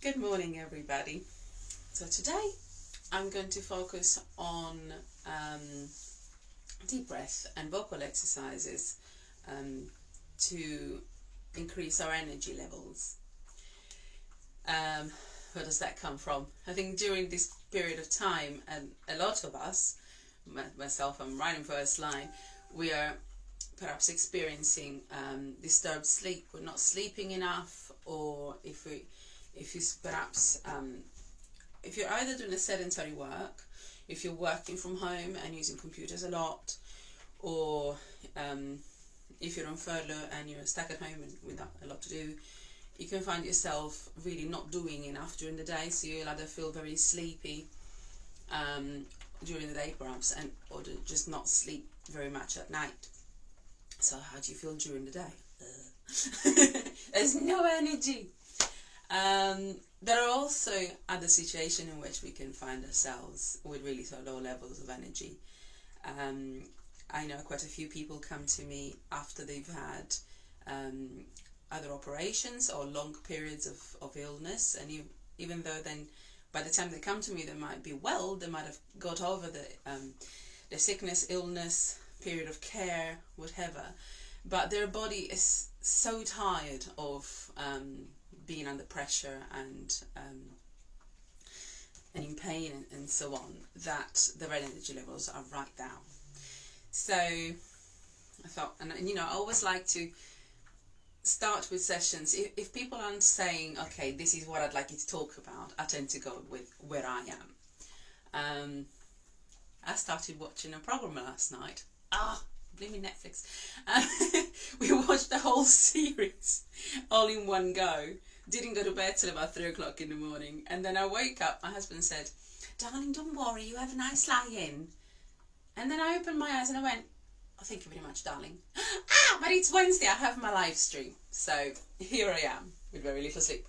Good morning, everybody. So today I'm going to focus on deep breath and vocal exercises to increase our energy levels. Where does that come from? I think during this period of time, and a lot of us, myself, I'm right in first line, we are perhaps experiencing disturbed sleep. We're not sleeping enough, or if you're either doing a sedentary work, if you're working from home and using computers a lot, or if you're on furlough and you're stuck at home and without a lot to do, you can find yourself really not doing enough during the day, so you'll either feel very sleepy during the day perhaps, or just not sleep very much at night. So how do you feel during the day? There's no energy. There are also other situations in which we can find ourselves with really sort of low levels of energy. I know quite a few people come to me after they've had other operations or long periods of illness, and even though then by the time they come to me they might be well, they might have got over the sickness, illness, period of care, whatever, but their body is so tired of being under pressure and in pain and so on, that their energy levels are right down. So I thought, and I always like to start with sessions, if people aren't saying, okay, this is what I'd like you to talk about, I tend to go with where I am. I started watching a program last night. Blimey Netflix. We watched the whole series all in one go. Didn't go to bed till about 3 o'clock in the morning, and then I woke up, my husband said, darling, don't worry, you have a nice lie-in. And then I opened my eyes and I went, oh, thank you very much, darling. But it's Wednesday, I have my live stream. So here I am with very little sleep.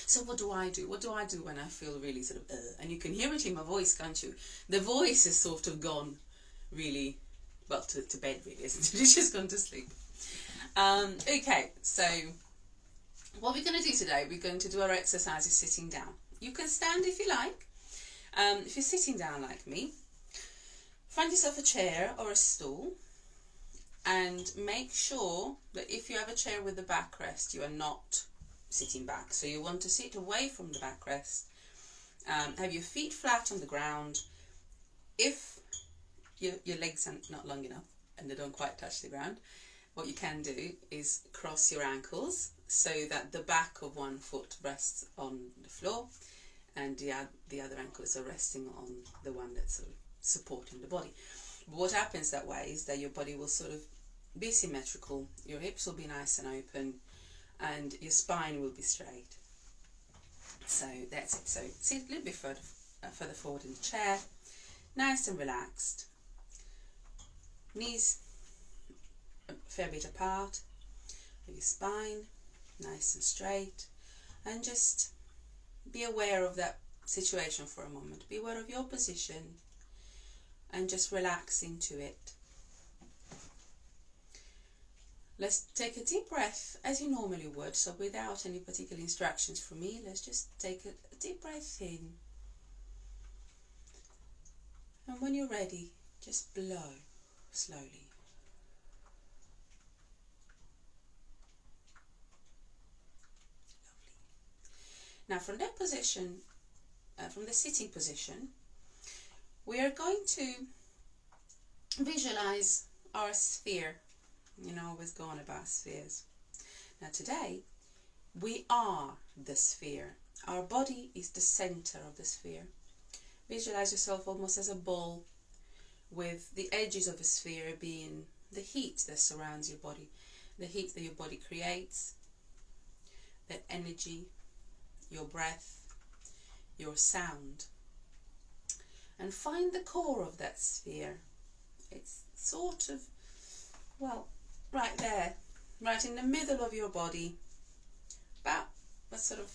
So what do I do? What do I do when I feel really sort of, and you can hear it in my voice, can't you? The voice is sort of gone really, well, to bed really, isn't it? It's just gone to sleep. Okay, so what we're going to do today, we're going to do our exercises sitting down. You can stand if you like. If you're sitting down like me, find yourself a chair or a stool, and make sure that if you have a chair with the backrest, you are not sitting back. So you want to sit away from the backrest. Have your feet flat on the ground. If your legs are not long enough and they don't quite touch the ground, what you can do is cross your ankles so that the back of one foot rests on the floor and the other ankles are resting on the one that's sort of supporting the body. But what happens that way is that your body will sort of be symmetrical, your hips will be nice and open, and your spine will be straight. So that's it. So sit a little bit further forward in the chair, nice and relaxed. Knees a fair bit apart, your spine nice and straight, and just be aware of that situation for a moment. Be aware of your position and just relax into it. Let's take a deep breath as you normally would, so without any particular instructions from me. Let's just take a deep breath in, and when you're ready, just blow slowly. Now from that position, from the sitting position, we are going to visualize our sphere. Always go on about spheres. Now today, we are the sphere. Our body is the center of the sphere. Visualize yourself almost as a ball, with the edges of the sphere being the heat that surrounds your body, the heat that your body creates, the energy, your breath, your sound. And find the core of that sphere. It's sort of, well, right there, right in the middle of your body, about sort of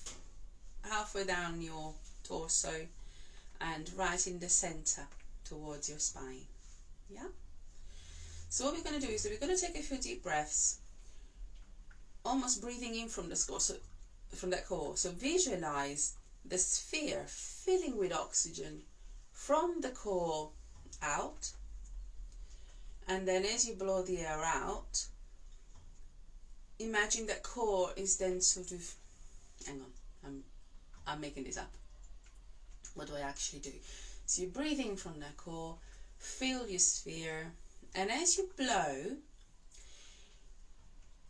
halfway down your torso, and right in the center towards your spine. Yeah? So what we're going to do is we're going to take a few deep breaths, almost breathing in from the skull. So from that core. So visualize the sphere filling with oxygen from the core out, and then as you blow the air out, imagine that core is then sort of, hang on, I'm making this up. What do I actually do? So you breathe in from the core, fill your sphere, and as you blow,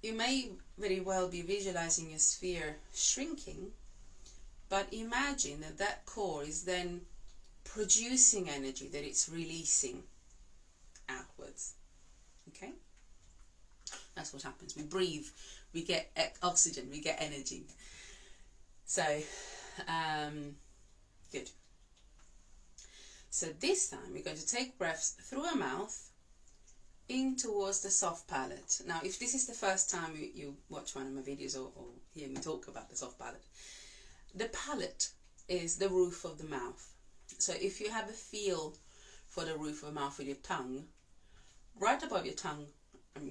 you may very well be visualizing your sphere shrinking, but imagine that that core is then producing energy that it's releasing outwards. Okay? That's what happens. We breathe, we get oxygen, we get energy. So, good. So this time we're going to take breaths through our mouth in towards the soft palate. Now, if this is the first time you watch one of my videos or hear me talk about the soft palate, the palate is the roof of the mouth. So if you have a feel for the roof of the mouth with your tongue, right above your tongue,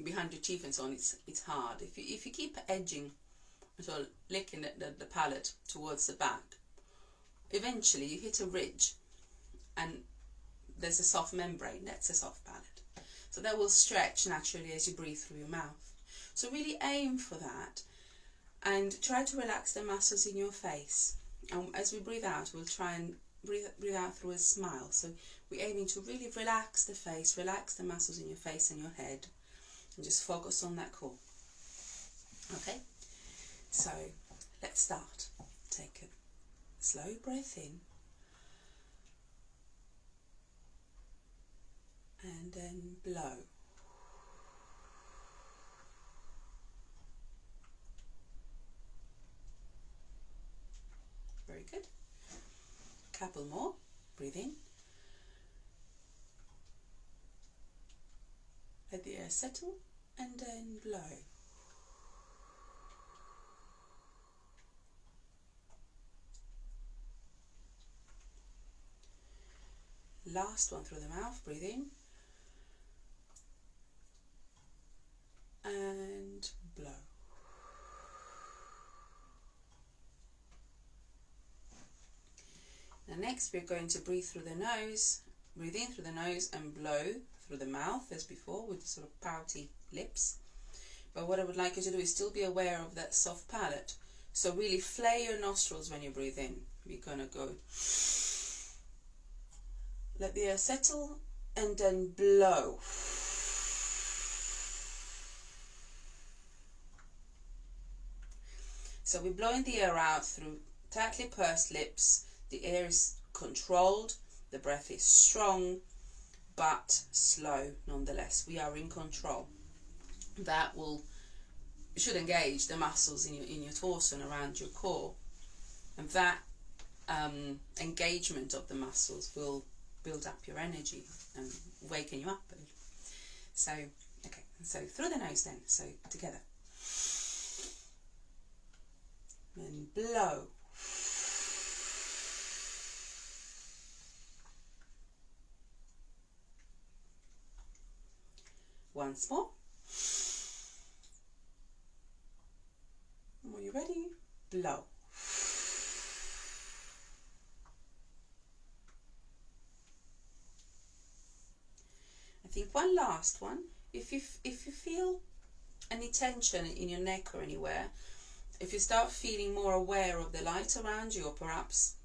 behind your teeth and so on, it's hard. If you keep edging, so licking the palate towards the back, eventually you hit a ridge and there's a soft membrane. That's a soft palate. So that will stretch naturally as you breathe through your mouth. So really aim for that and try to relax the muscles in your face. And as we breathe out, we'll try and breathe out through a smile. So we're aiming to really relax the face, relax the muscles in your face and your head, and just focus on that core. Okay? So let's start. Take a slow breath in and then blow. Very good. Couple more. Breathe in. Let the air settle and then blow. Last one through the mouth. Breathe in and blow. Now next we're going to breathe through the nose. Breathe in through the nose and blow through the mouth as before with sort of pouty lips. But what I would like you to do is still be aware of that soft palate. So really flare your nostrils when you breathe in. We're going to go, let the air settle and then blow. So we're blowing the air out through tightly pursed lips. The air is controlled, the breath is strong, but slow nonetheless. We are in control. That should engage the muscles in your torso and around your core. And that engagement of the muscles will build up your energy and waken you up a little. So, okay, so through the nose then, so together. And blow. Once more. Are you ready? Blow. I think one last one. If you feel any tension in your neck or anywhere, if you start feeling more aware of the light around you, or perhaps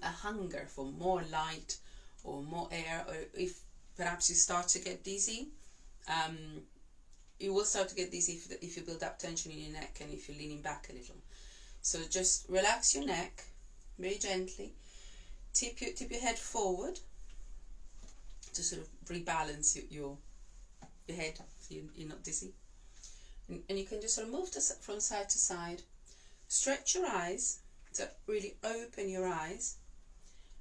a hunger for more light or more air, or if perhaps you start to get dizzy, you will start to get dizzy if you build up tension in your neck and if you're leaning back a little. So just relax your neck very gently. Tip your head forward to sort of rebalance your head so you're not dizzy. And you can just sort of move from side to side. Stretch your eyes, so really open your eyes.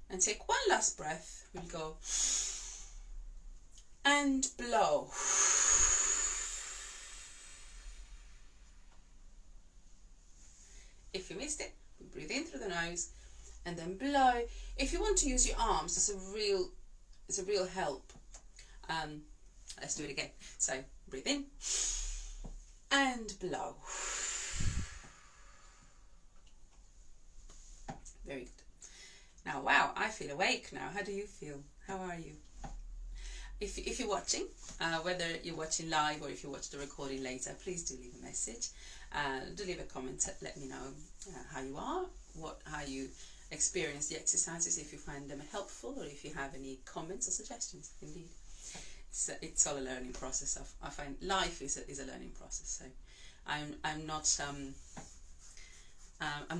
And take one last breath. We'll go and blow. If you missed it, breathe in through the nose and then blow. If you want to use your arms, it's a real help. Let's do it again. So breathe in and blow. Now, wow, I feel awake now. How do you feel? How are you? If you're watching, whether you're watching live or if you watch the recording later, please do leave a message. Do leave a comment. Let me know how you are, how you experience the exercises, if you find them helpful, or if you have any comments or suggestions. Indeed, it's all a learning process. I find life is a learning process. So I'm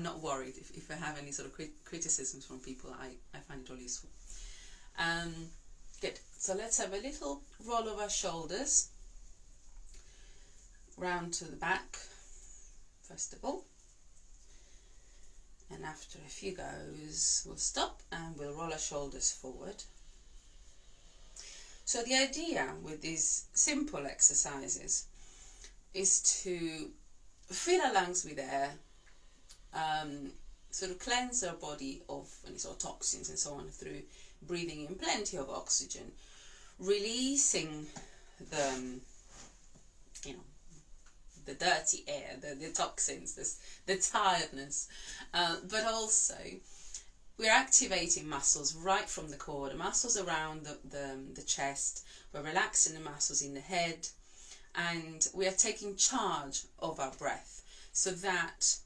not worried if I have any sort of criticisms from people. I find it all useful. Good. So let's have a little roll of our shoulders round to the back, first of all. And after a few goes, we'll stop and we'll roll our shoulders forward. So the idea with these simple exercises is to fill our lungs with air, sort of cleanse our body of any sort of toxins and so on through breathing in plenty of oxygen, releasing the dirty air, the toxins, the tiredness, but also we're activating muscles right from the core, the muscles around the chest, we're relaxing the muscles in the head, and we are taking charge of our breath, so that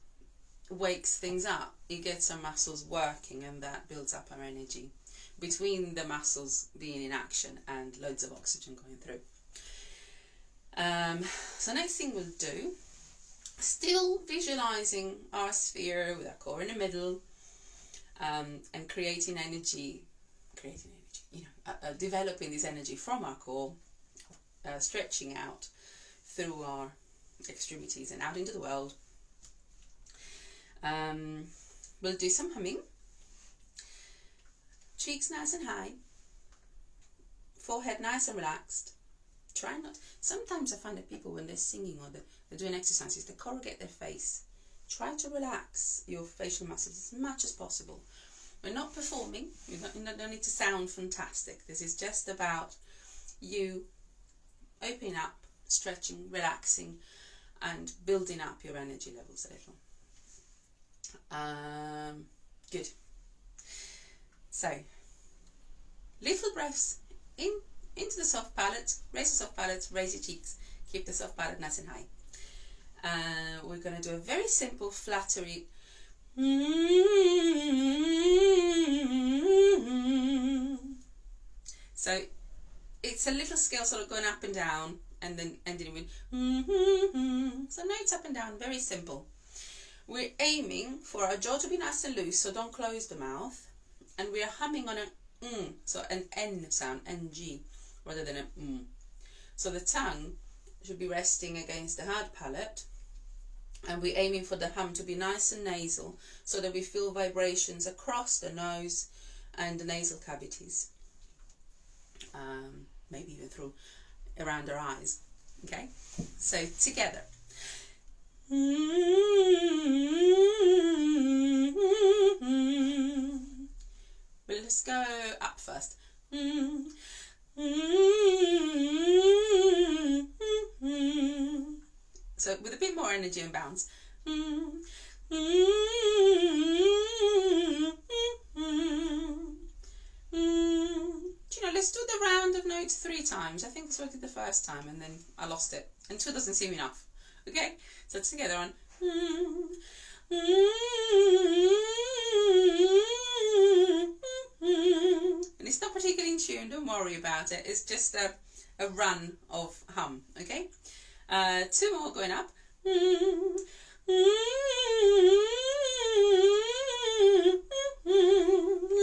wakes things up. It gets our muscles working, and that builds up our energy between the muscles being in action and loads of oxygen going through. So next thing we'll do, still visualizing our sphere with our core in the middle, and creating energy, developing this energy from our core, stretching out through our extremities and out into the world. We'll do some humming. Cheeks nice and high, forehead nice and relaxed. Try not. Sometimes I find that people, when they're singing or they're doing exercises, they corrugate their face. Try to relax your facial muscles as much as possible. We're not performing. You don't need to sound fantastic. This is just about you opening up, stretching, relaxing, and building up your energy levels a little. Good. So, little breaths into the soft palate, raise the soft palate, raise your cheeks, keep the soft palate nice and high. We're going to do a very simple flattery. So, it's a little scale sort of going up and down and then ending with. So notes up and down, very simple. We're aiming for our jaw to be nice and loose, so don't close the mouth. And we are humming on so an N sound, NG, rather than a So the tongue should be resting against the hard palate, and we're aiming for the hum to be nice and nasal, so that we feel vibrations across the nose and the nasal cavities, maybe even through around our eyes. Okay, so together. Well, let's go up first. So with a bit more energy and bounce. Do you know, let's do the round of notes 3 times. I think that's what I did the first time, and then I lost it. And 2 doesn't seem enough. Okay? So together on. And it's not particularly in tune, don't worry about it. It's just a run of hum, okay? 2 more going up.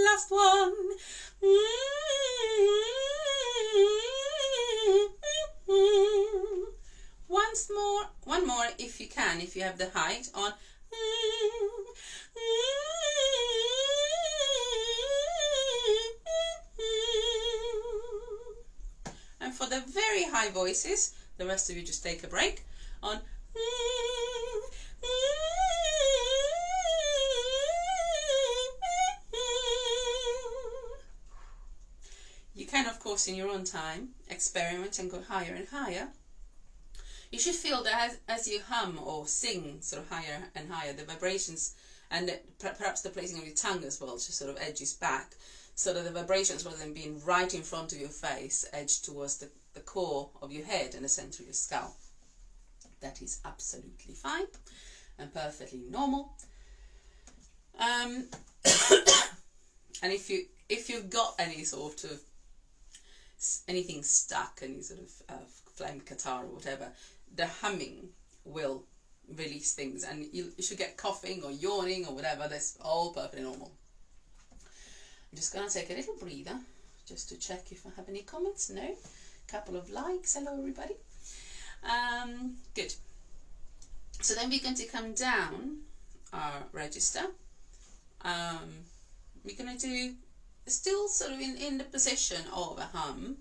Last one. One more if you can, if you have the height on. And for the very high voices, the rest of you just take a break on. You can, of course, in your own time, experiment and go higher and higher. You should feel that as you hum or sing sort of higher and higher, the vibrations and perhaps the placing of your tongue as well, just sort of edges back, so that the vibrations, rather than being right in front of your face, edge towards the core of your head and the center of your skull. That is absolutely fine and perfectly normal. And if you've got any sort of anything stuck, any sort of phlegm, catarrh or whatever, the humming will release things, and you should get coughing or yawning or whatever. That's all perfectly normal. I'm just going to take a little breather just to check if I have any comments. No? Couple of likes. Hello everybody. Good. So then we're going to come down our register. We're going to do, still sort of in the position of a hum,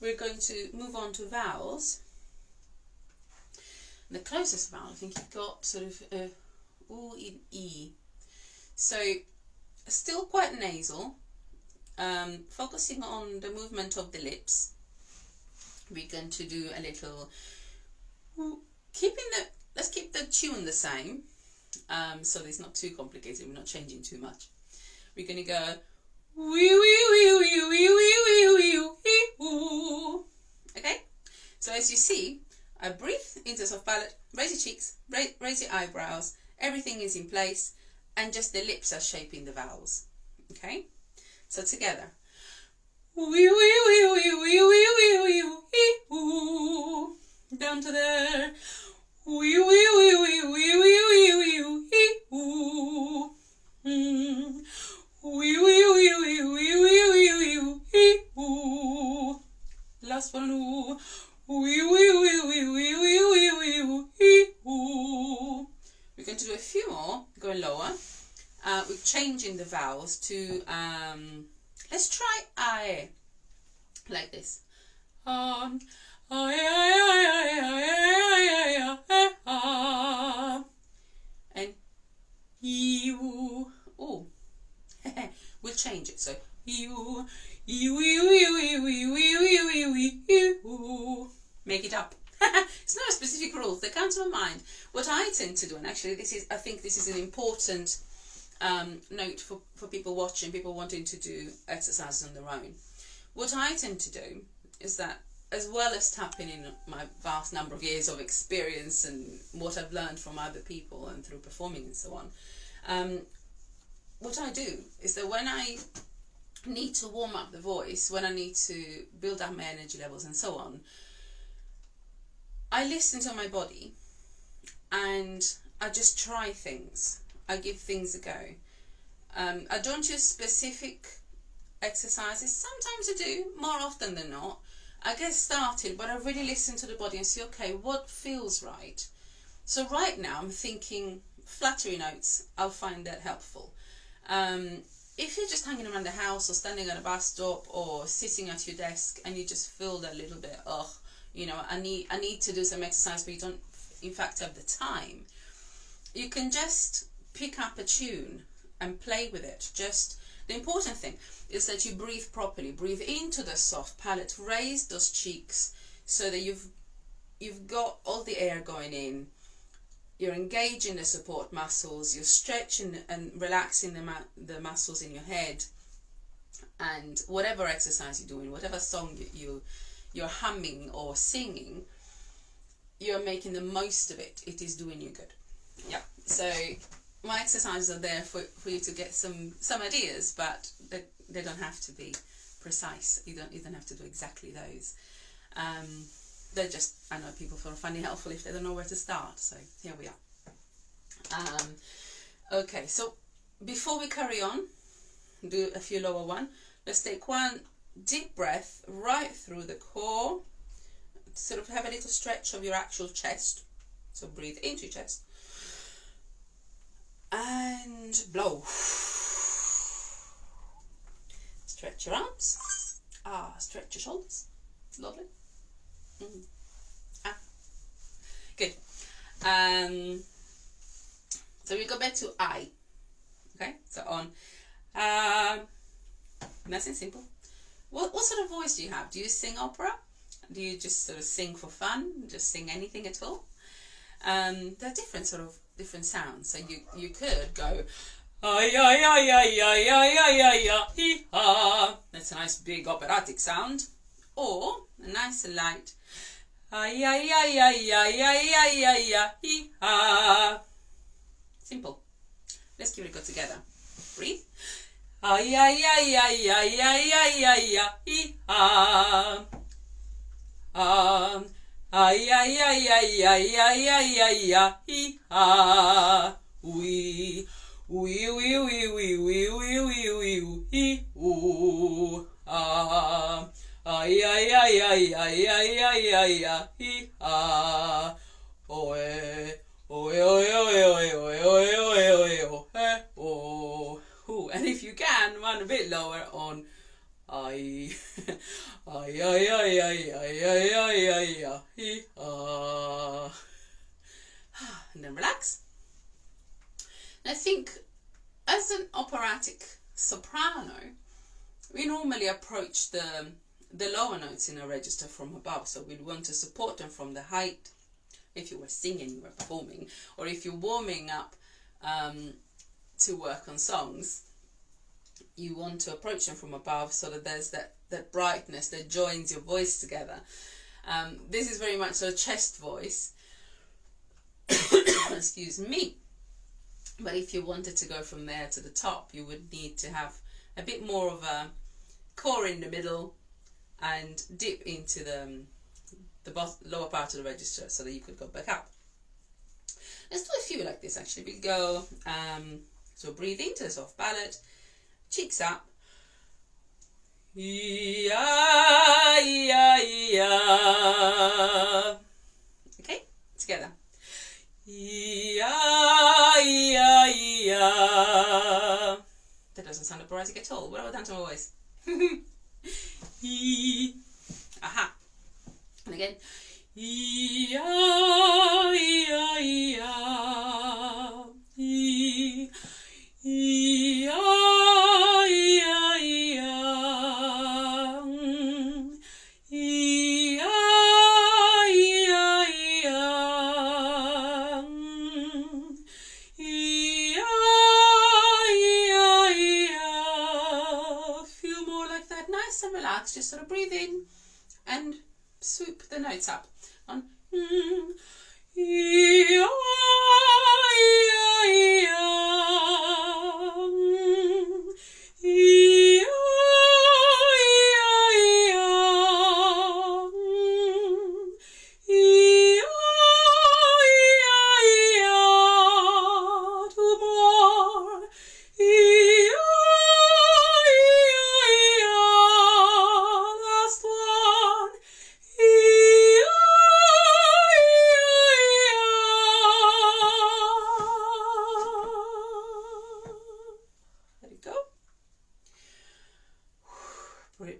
we're going to move on to vowels. And the closest vowel, I think you've got sort of a oo in E. So still quite nasal, focusing on the movement of the lips. We're going to do a little, let's keep the tune the same, so that it's not too complicated, we're not changing too much. We're going to go wee wee wee wee wee wee wee wee woo. Okay, so as you see, I breathe into soft palate, raise your cheeks, raise your eyebrows, everything is in place, and just the lips are shaping the vowels. Okay, so together. Wee wee wee wee wee wee wee wee woo. Down to there. Wee wee wee wee wee wee wee wee woo. Wee wee wee wee wee wee wee wee woo. Last one. Wee wee wee wee wee wee wee wee woo. We're going to do a few more, going lower. We're changing the vowels to let's try I, like this. And you. Oh, we'll change it. So you, make it up. It's not a specific rule. They come to my mind. What I tend to do, and actually I think this is an important note for people watching, people wanting to do exercises on their own. What I tend to do is that, as well as tapping in my vast number of years of experience and what I've learned from other people and through performing and so on, what I do is that when I need to warm up the voice, when I need to build up my energy levels and so on, I listen to my body and I just try things. I give things a go. I don't use specific exercises. Sometimes I do, more often than not. I get started, but I really listen to the body and see, okay, what feels right? So right now I'm thinking flattery notes. I'll find that helpful. If you're just hanging around the house or standing at a bus stop or sitting at your desk and you just feel that little bit, I need to do some exercise, but you don't in fact have the time, you can just pick up a tune and play with it. Just the important thing is that you breathe properly. Breathe into the soft palate, raise those cheeks so that you've got all the air going in. You're engaging the support muscles, you're stretching and relaxing the muscles in your head, and whatever exercise you're doing, whatever song you're humming or singing, you're making the most of it. It is doing you good. Yeah. So my exercises are there for you to get some ideas, but they don't have to be precise. You don't have to do exactly those. They're just, I know people find it helpful if they don't know where to start. So here we are. Okay, so before we carry on, do a few lower one. Let's take one deep breath right through the core. Sort of have a little stretch of your actual chest. So breathe into your chest. And blow. Stretch your arms. Stretch your shoulders. Lovely. Good. So we go back to I. Okay, so on. Nice and simple. What sort of voice do you have? Do you sing opera? Do you just sort of sing for fun? Just sing anything at all? There are different sort of different sounds. So you could go ay ay ay ay ay ay ay ay ay ah. That's a nice big operatic sound, or a nice and light ay ay ay ay ay ay ay ay ay ah. Simple. Let's give it a go together. Breathe. Ay ay ay ay ay ay ay ay ay ah. Ay ay ay ay ay ay ay ay ay ah. We we we we we we we we we ooh ah. Ay ay ay ay ay ay ay ay ay ah. Oe oe oe oe oe oe oe oe oe oh. And if you can, run a bit lower on ay ay ay ay ay ay ay ay ay ay ah. And then relax. I think as an operatic soprano, we normally approach the lower notes in a register from above, so we'd want to support them from the height if you were singing, you were performing, or if you're warming up to work on songs, you want to approach them from above so that there's that brightness that joins your voice together. This is very much a chest voice. Excuse me. But if you wanted to go from there to the top, you would need to have a bit more of a core in the middle and dip into the lower part of the register so that you could go back up. Let's do a few like this actually. We go, so breathe into the soft ballad, cheeks up. Yeah, yeah, yeah. Okay, together. Yeah, yeah, yeah. That doesn't sound operatic at all. What have I done to my voice? Aha. And again. Yeah, yeah, yeah. Yeah, yeah, yeah. Feel more like that, nice and relaxed. Just sort of breathe in and swoop the notes up on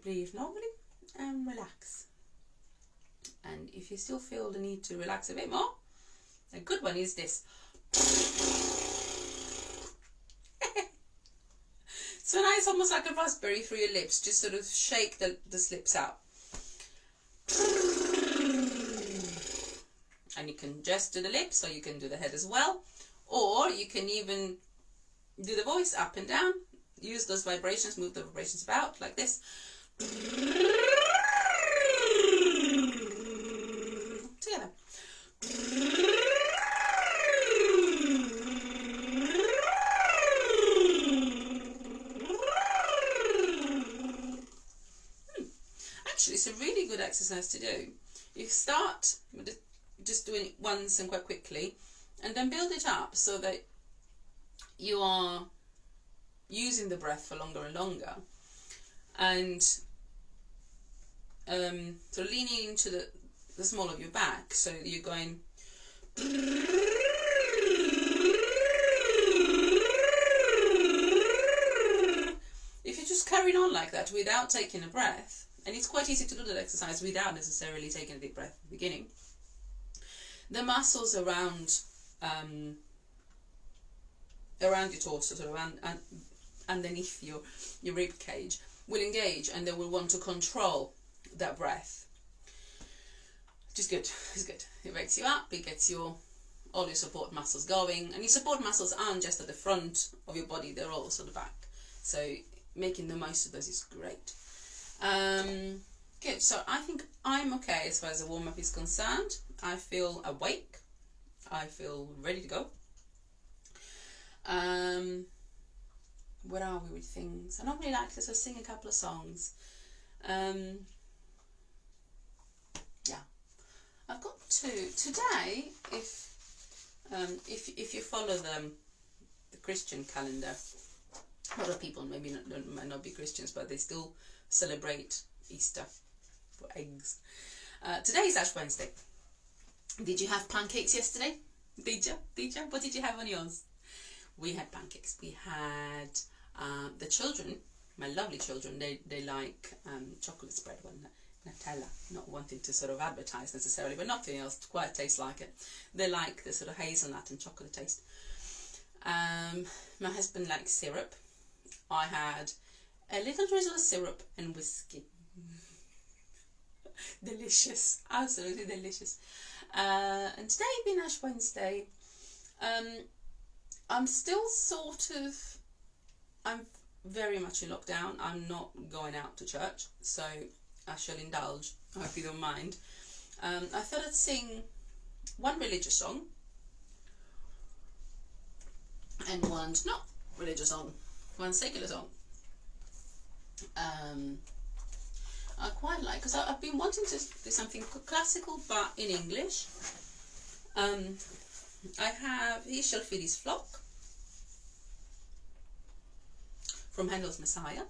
breathe normally and relax. And if you still feel the need to relax a bit more, a good one is this. So nice, almost like a raspberry through your lips. Just sort of shake the slips out. And you can just do the lips, or you can do the head as well, or you can even do the voice up and down. Use those vibrations, move the vibrations about like this. Together. Actually, it's a really good exercise to do. You start with just doing it once and quite quickly, and then build it up so that you are using the breath for longer and longer, and so leaning into the small of your back, so you're going if you're just carrying on like that without taking a breath, and it's quite easy to do that exercise without necessarily taking a deep breath at the beginning, the muscles around your torso, sort of underneath your rib cage, will engage, and they will want to control that breath. Which is good. It's good. It wakes you up. It gets your all your support muscles going. And your support muscles aren't just at the front of your body, they're also the back. So making the most of those is great. Good, so I think I'm okay as far as the warm-up is concerned. I feel awake. I feel ready to go. Where are we with things? I normally like to sort of sing a couple of songs. Yeah, I've got two today. If you follow the Christian calendar, a lot of people maybe might not be Christians, but they still celebrate Easter for eggs. Today is Ash Wednesday. Did you have pancakes yesterday? Did you? What did you have on yours? We had pancakes. We had the children, my lovely children, they like chocolate spread one, Nutella, not wanting to sort of advertise necessarily, but nothing else quite tastes like it. They like the sort of hazelnut and chocolate taste. My husband likes syrup. I had a little drizzle of syrup and whiskey. Delicious, absolutely delicious. And today being Ash Wednesday, I'm still I'm very much in lockdown. I'm not going out to church, so I shall indulge. I hope you don't mind. I thought I'd sing one religious song and one not religious song, one secular song. I quite like, because I've been wanting to do something classical but in English. I have He Shall Feed His Flock from Handel's Messiah,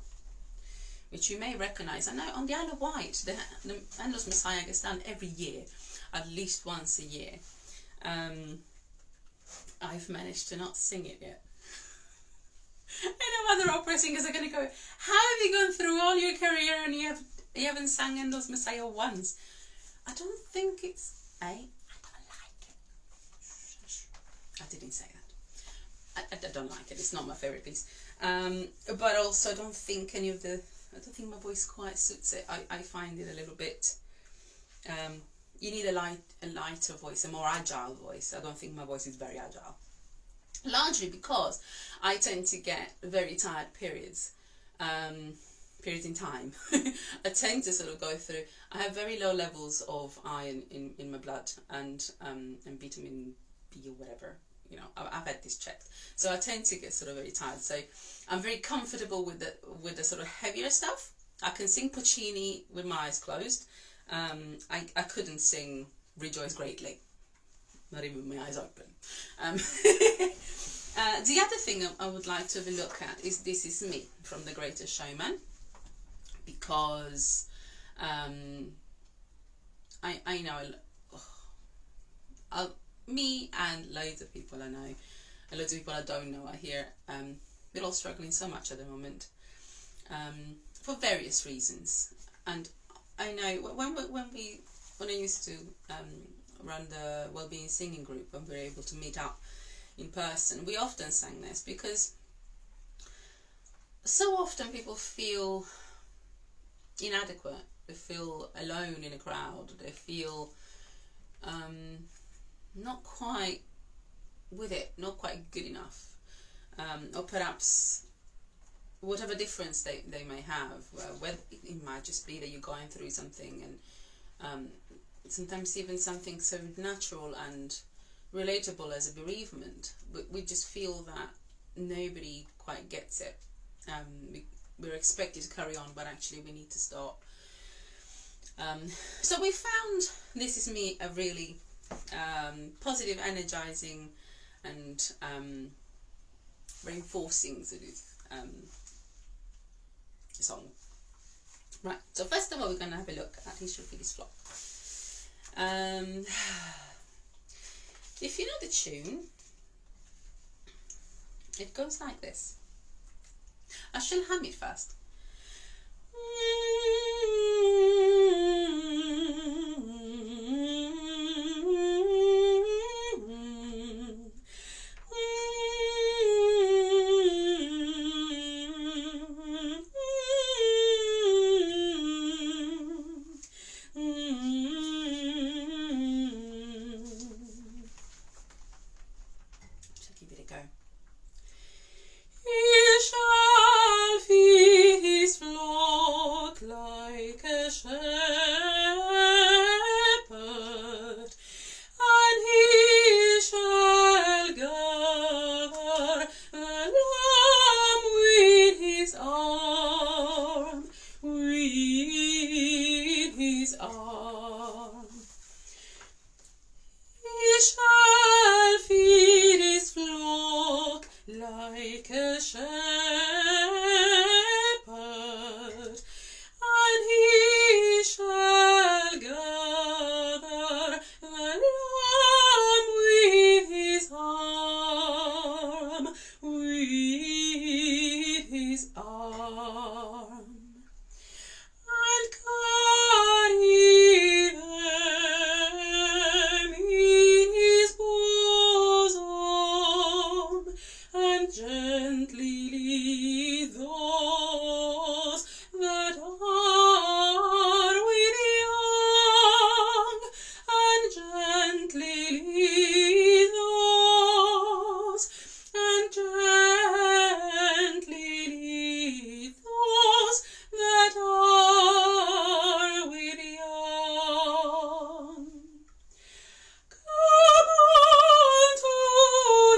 which you may recognise. I know on the Isle of Wight, the Handel's Messiah gets done every year, at least once a year. I've managed to not sing it yet. I know other opera singers are going to go, how have you gone through all your career and you haven't sang Handel's Messiah once? I don't think it's I don't like it. I didn't say that. I don't like it. It's not my favourite piece. But also I don't think I don't think my voice quite suits it. I find it a little bit, you need a lighter voice, a more agile voice. I don't think my voice is very agile. Largely because I tend to get very tired periods in time. I tend to sort of go through, I have very low levels of iron in my blood and vitamin B or whatever. You know, I've had this checked, so I tend to get sort of very tired. So I'm very comfortable with the sort of heavier stuff. I can sing Puccini with my eyes closed. I couldn't sing Rejoice Greatly, not even with my eyes open. The other thing I would like to have a look at is This Is Me from The Greatest Showman, because I know me and loads of people I know, and loads of people I don't know, I hear, we're all struggling so much at the moment, for various reasons. And I know when I used to run the Wellbeing Singing Group, when we were able to meet up in person, we often sang this, because so often people feel inadequate, they feel alone in a crowd, they feel not quite with it, not quite good enough, or perhaps whatever difference they may have, whether it might just be that you're going through something, and sometimes even something so natural and relatable as a bereavement, we just feel that nobody quite gets it. We're expected to carry on, but actually we need to stop. So we found This Is Me a really positive, energizing and reinforcing sort of song. Right, so first of all we're going to have a look at He Shall Feed His Flock. If you know the tune, it goes like this. I shall hum it first. a shepherd, and he shall gather the lamb with his arm, with his arm, and carry them in his bosom, and gently lead those that are with young, and gently lead those, and gently lead those that are with young. Come unto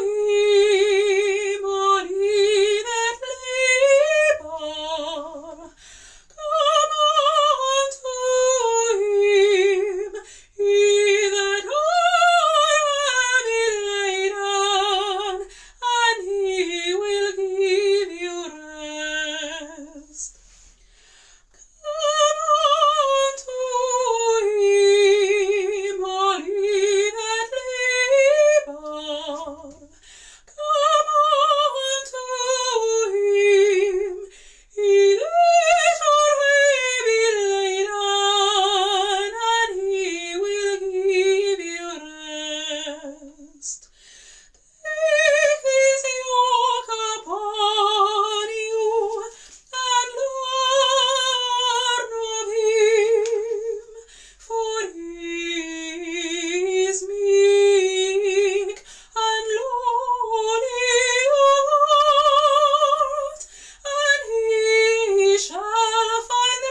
him, all ye that labor. Come unto him, ye that are heavy laden, and he will give you rest. Come unto him, all ye that labor. Come unto him, ye that are heavy laden, and he will give you rest. Take his yoke upon you, and learn of him, for he is meek and lowly of heart, and he shall find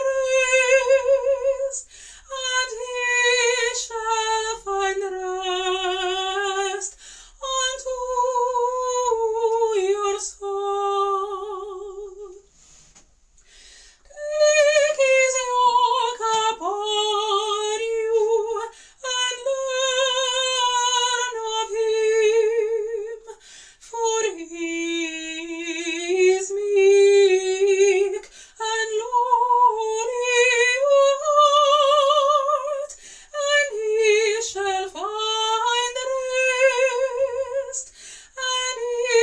rest, and he shall find rest unto your soul. Take his yoke upon you, and learn of him, for he is meek and lowly of heart, and he shall find rest, and he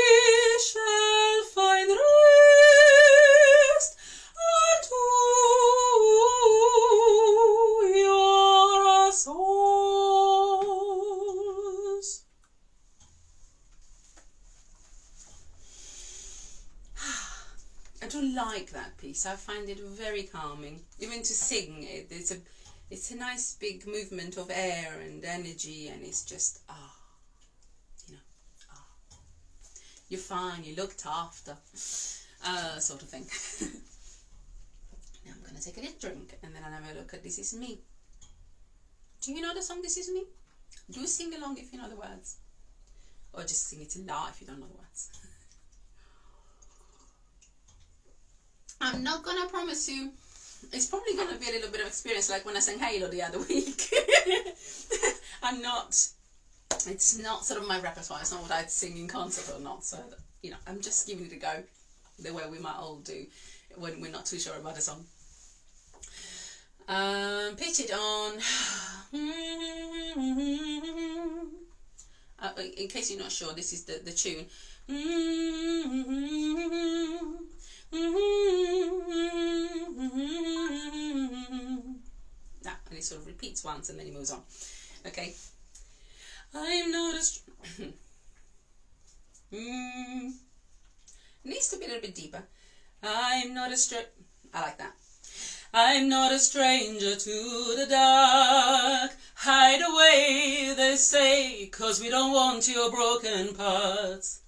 shall find rest unto your souls. I do like that piece. I find it very calming. Even to sing it, it's a nice big movement of air and energy, and it's just you're fine, you looked after, sort of thing. Now I'm gonna take a little drink, and then I'll have a look at This Is Me. Do you know the song This Is Me? Do sing along if you know the words, or just sing it aloud if you don't know the words. I'm not gonna promise you. It's probably gonna be a little bit of experience, like when I sang Halo the other week. I'm not. It's not sort of my repertoire. It's not what I'd sing in concert or not. So I'm just giving it a go, the way we might all do when we're not too sure about a song. Pitch it on. In case you're not sure, this is the tune. And it sort of repeats once and then he moves on. Okay. I'm not a it needs to be a little bit deeper. I'm not a I like that. I'm not a stranger to the dark. Hide away, they say, 'cause we don't want your broken parts.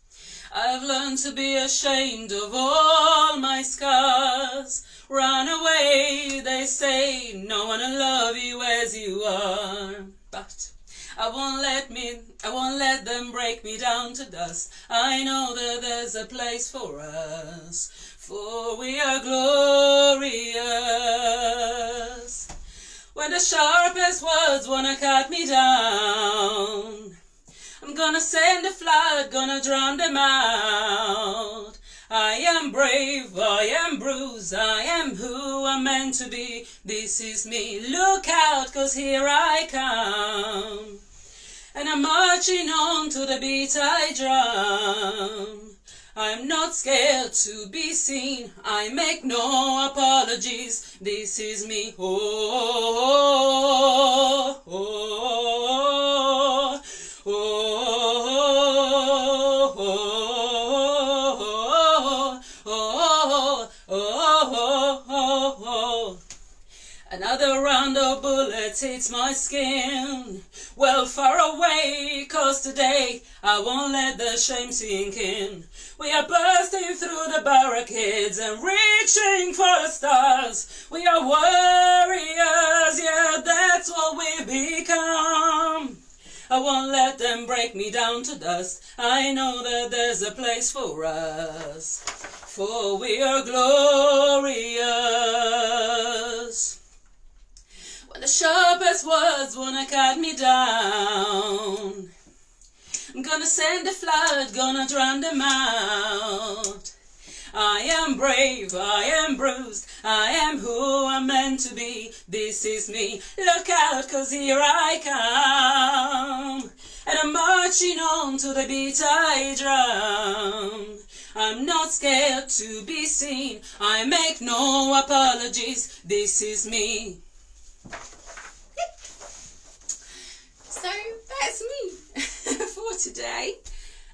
I've learned to be ashamed of all my scars. Run away, they say, no one will love you as you are. But I won't let them break me down to dust. I know that there's a place for us, for we are glorious. When the sharpest words wanna cut me down, I'm gonna send a flood, gonna drown them out. am brave, I am bruised, I am who I'm meant to be. This is me, look out, 'cause here I come. And I'm marching on to the beat I drum. I'm not scared to be seen, I make no apologies. This is me, oh, oh, oh, oh, oh, oh, oh. Another round of bullets hits my skin. Well, far away, 'cause today I won't let the shame sink in. We are bursting through the barricades and reaching for the stars. We are warriors, yeah, that's what we've become. I won't let them break me down to dust. I know that there's a place for us, for we are glorious. When the sharpest words wanna cut me down, I'm gonna send a flood, gonna drown them out. I am brave, I am bruised, I am who I'm meant to be. This is me, look out, 'cause here I come. And I'm marching on to the beat I drum. I'm not scared to be seen, I make no apologies. This is me. So that's me for today.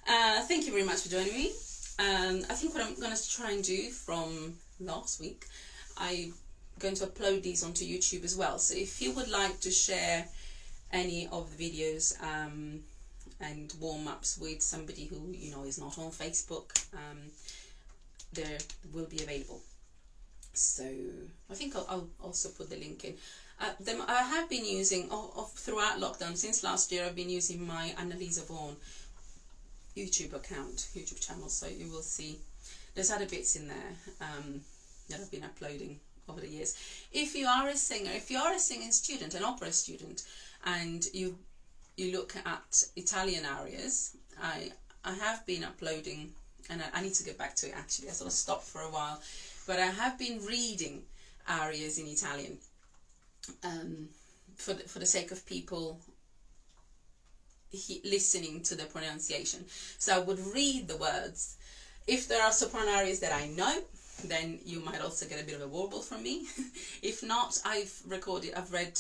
Thank you very much for joining me. I think what I'm going to try and do from last week, I'm going to upload these onto YouTube as well. So if you would like to share any of the videos and warm-ups with somebody who you know is not on Facebook, they will be available. So I think I'll also put the link in. I have been using, throughout lockdown, since last year, I've been using my Annalisa YouTube channel, so you will see there's other bits in there that I've been uploading over the years. If you are a singer, if you are a singing student, an opera student, and you look at Italian arias, I have been uploading, and I need to get back to it actually. I sort of stopped for a while, but I have been reading arias in Italian. For the sake of people listening to the pronunciation. So I would read the words. If there are soprano arias that I know, then you might also get a bit of a warble from me. If not, I've read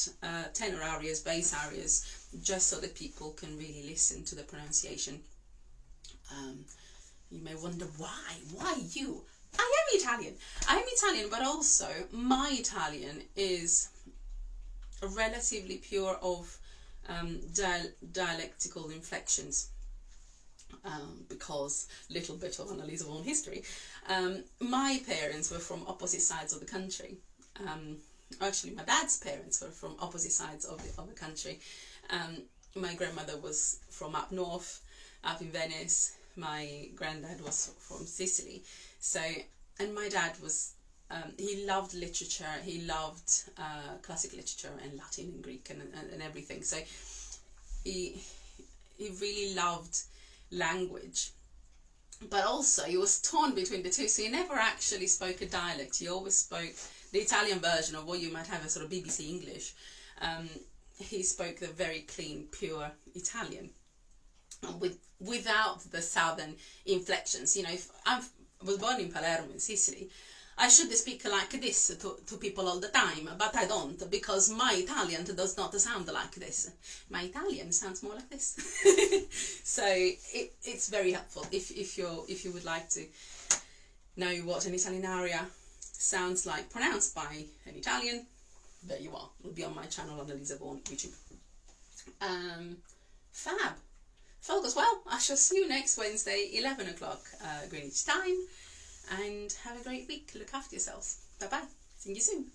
tenor arias, bass arias, just so that people can really listen to the pronunciation. You may wonder why you? I am Italian. I'm Italian, but also my Italian is relatively pure of dialectical inflections, because little bit of Annalisa's own history. My parents were from opposite sides of the country. Actually, my dad's parents were from opposite sides of the country. My grandmother was from up north, up in Venice. My granddad was from Sicily. So, and my dad was. He loved literature, he loved classic literature and Latin and Greek and everything. So he really loved language. But also he was torn between the two, so he never actually spoke a dialect. He always spoke the Italian version of what you might have as sort of BBC English. He spoke the very clean, pure Italian, without the southern inflections. You know, if I was born in Palermo in Sicily, I should speak like this to people all the time, but I don't, because my Italian does not sound like this. My Italian sounds more like this. So it's very helpful if you would like to know what an Italian aria sounds like pronounced by an Italian. There you are. It'll be on my channel, Annalisa on YouTube. Fab. If all goes well, I shall see you next Wednesday, 11 o'clock Greenwich time. And have a great week. Look after yourselves. Bye bye. See you soon.